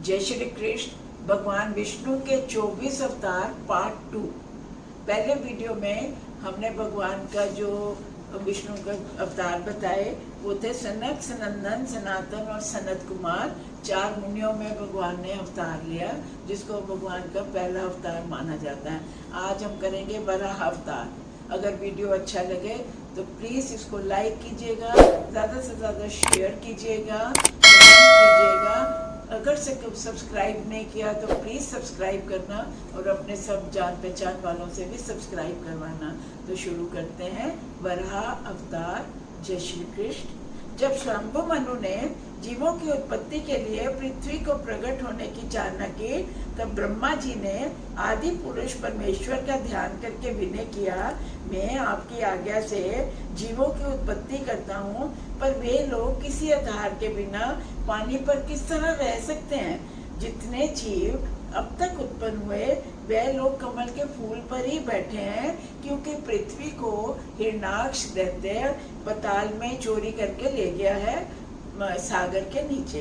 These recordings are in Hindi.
जय श्री कृष्ण। भगवान विष्णु के 24 अवतार पार्ट 2। पहले वीडियो में हमने भगवान का जो विष्णु का अवतार बताए वो थे सनक, सनंदन, सनातन और सनत कुमार। 4 मुनियों में भगवान ने अवतार लिया, जिसको भगवान का पहला अवतार माना जाता है। आज हम करेंगे वराह अवतार। अगर वीडियो अच्छा लगे तो प्लीज़ इसको लाइक कीजिएगा, ज़्यादा से ज़्यादा शेयर कीजिएगा, कमेंट कीजिएगा। अगर से सब्सक्राइब नहीं किया तो प्लीज़ सब्सक्राइब करना और अपने सब जान पहचान वालों से भी सब्सक्राइब करवाना। तो शुरू करते हैं वराह अवतार। जय श्री कृष्ण। जब शंभु मनु ने जीवों की उत्पत्ति के लिए पृथ्वी को प्रकट होने की चाहना की, तब ब्रह्मा जी ने आदि पुरुष परमेश्वर का ध्यान करके विनय किया, मैं आपकी आज्ञा से जीवों की उत्पत्ति करता हूँ, पर वे लोग किसी आधार के बिना पानी पर किस तरह रह सकते हैं। जितने जीव अब तक उत्पन्न हुए वे लोग कमल के फूल पर ही बैठे हैं, क्योंकि पृथ्वी को हिरणाक्ष दैत्य पाताल में चोरी करके ले गया है, सागर के नीचे।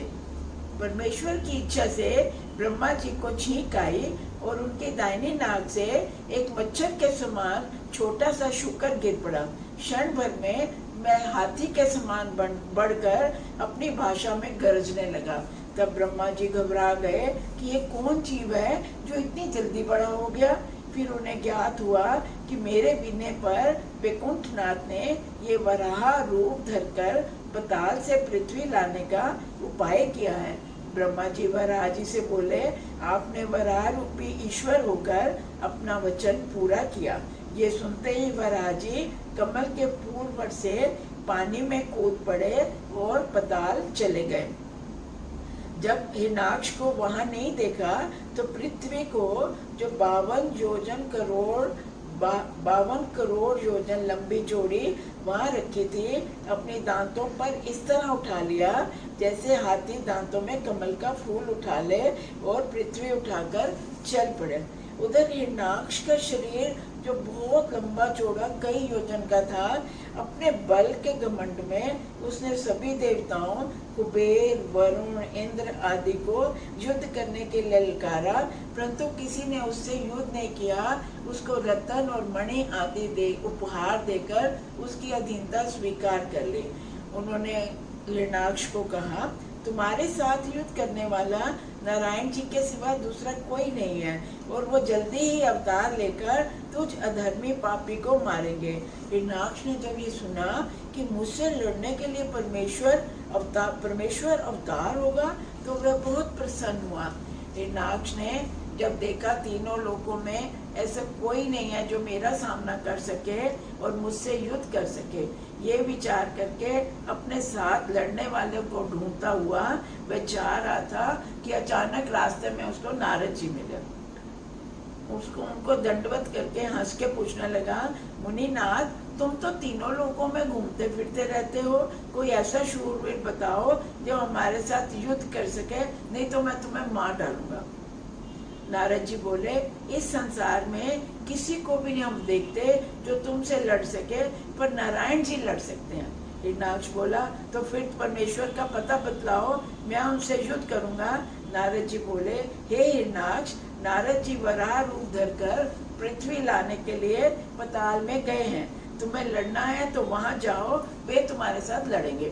परमेश्वर की इच्छा से ब्रह्मा जी को छींक आई और उनके दाहिनी नाक से एक मच्छर के समान छोटा सा शुकर गिर पड़ा। क्षण भर में मैं हाथी के समान बढ़कर अपनी भाषा में गरजने लगा। तब ब्रह्मा जी घबरा गए कि ये कौन जीव है जो इतनी जल्दी बड़ा हो गया। फिर उन्हें ज्ञात हुआ कि मेरे विनय पर वैकुंठनाथ ने ये वराह रूप धरकर पाताल से पृथ्वी लाने का उपाय किया है। ब्रह्मा जी वराह जी से बोले, आपने वराह रूपी ईश्वर होकर अपना वचन पूरा किया। ये सुनते ही वराह जी कमल के फूल पर से पानी में कूद पड़े और पाताल चले गए। जब हिरणाक्ष को वहां नहीं देखा तो पृथ्वी को जो 52 करोड़ योजन लंबी चौड़ी वहां रखी थी, अपने दांतों पर इस तरह उठा लिया जैसे हाथी दांतों में कमल का फूल उठा ले और पृथ्वी उठाकर चल पड़े। उधर हिरणाक्ष का शरीर जो बहुत लंबा चौड़ा कई योजन का था, अपने बल के घमंड में उसने सभी देवताओं कुबेर, वरुण, इंद्र आदि को युद्ध करने के लिए ललकारा, परंतु किसी ने उससे युद्ध नहीं किया। उसको रतन और मणि आदि उपहार देकर उसकी अधीनता स्वीकार कर ली। उन्होंने हिरणाक्ष को कहा, तुम्हारे साथ युद्ध करने वाला नारायण जी के सिवा दूसरा कोई नहीं है, और वो जल्दी ही अवतार लेकर तुझ अधर्मी पापी को मारेंगे। हिरणाक्ष ने जब ये सुना कि मुझसे लड़ने के लिए परमेश्वर अवतार होगा तो वह बहुत प्रसन्न हुआ। हिरणाक्ष ने जब देखा तीनों लोकों में ऐसा कोई नहीं है जो मेरा सामना कर सके और मुझसे युद्ध कर सके, ये विचार करके अपने साथ लड़ने वाले को ढूंढता हुआ वह जा रहा था कि अचानक रास्ते में उसको नारद जी मिले। उनको दंडवत करके हंस के पूछने लगा, मुनिनाथ, तुम तो तीनों लोकों में घूमते फिरते रहते हो, कोई ऐसा शूरवीर बताओ जो हमारे साथ युद्ध कर सके, नहीं तो मैं तुम्हें मार डालूंगा। नारद जी बोले, इस संसार में किसी को भी नहीं हम देखते जो तुमसे लड़ सके, पर नारायण जी लड़ सकते हैं। हिरणाक्ष बोला, तो फिर परमेश्वर का पता बतलाओ, मैं उनसे युद्ध करूंगा। नारद जी बोले, हे हिरणाक्ष, नारद जी वराह रूप धरकर पृथ्वी लाने के लिए पाताल में गए हैं, तुम्हें लड़ना है तो वहां जाओ, वे तुम्हारे साथ लड़ेंगे।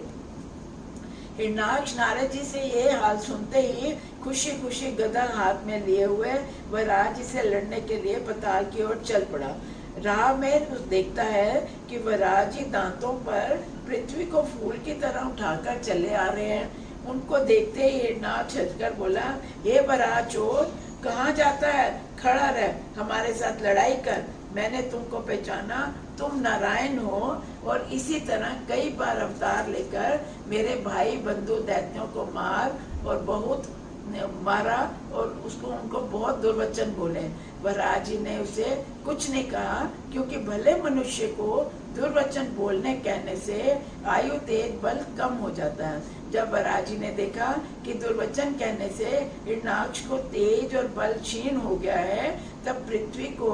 हिरणाक्ष नारद जी से ये हाल सुनते ही खुशी खुशी गदा हाथ में लिए हुए वराह जी से लड़ने के लिए पाताल की ओर चल पड़ा। राह में देखता है कि वराह जी दांतों पर पृथ्वी को फूल की तरह उठाकर चले आ रहे हैं। उनको देखते ही हिरणाक्ष हंसकर बोला, हे वराह चोर, कहाँ जाता है? खड़ा रह, हमारे साथ लड़ाई कर। मैंने तुमको पहचाना, तुम नारायण हो, और इसी तरह कई बार अवतार लेकर मेरे भाई बंधु दैत्यों को मारा और उनको बहुत दुर्वचन बोले। वराह जी ने उसे कुछ नहीं कहा, क्योंकि भले मनुष्य को दुर्वचन बोलने कहने से आयु तेज बल कम हो जाता है। जब वराह जी ने देखा कि दुर्वचन कहने से हिरणाक्ष को तेज और बल क्षीण हो गया है, तब पृथ्वी को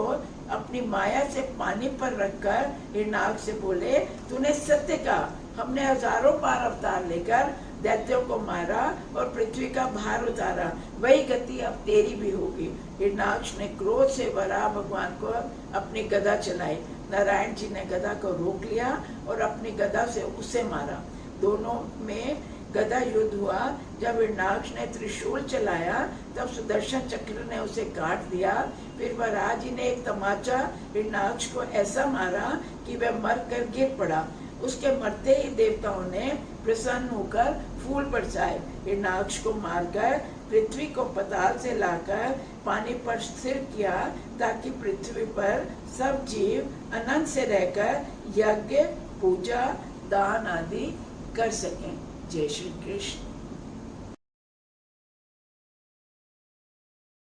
अपनी माया से पानी पर रखकर हिरणाक्ष से बोले, तूने सत्य कहा, हमने हजारों बार अवतार लेकर दैत्यों को मारा और पृथ्वी का भार उतारा, वही गति अब तेरी भी होगी। हिरण्याक्ष ने क्रोध से वराह भगवान को अपनी गदा चलाई। नारायण जी ने गदा को रोक लिया और अपनी गदा से उसे मारा। दोनों में गदा युद्ध हुआ। जब हिरण्याक्ष ने त्रिशूल चलाया तब सुदर्शन चक्र ने उसे काट दिया। फिर वराह जी ने एक तमाचा हिरण्याक्ष को ऐसा मारा कि वह मर कर गिर पड़ा। उसके मरते ही देवताओं ने प्रसन्न होकर फूल बरसाए। हिरण्याक्ष को मारकर पृथ्वी को पताल से लाकर पानी पर स्थिर किया, ताकि पृथ्वी पर सब जीव आनंद से रहकर यज्ञ, पूजा, दान आदि कर सकें। जय श्री कृष्ण।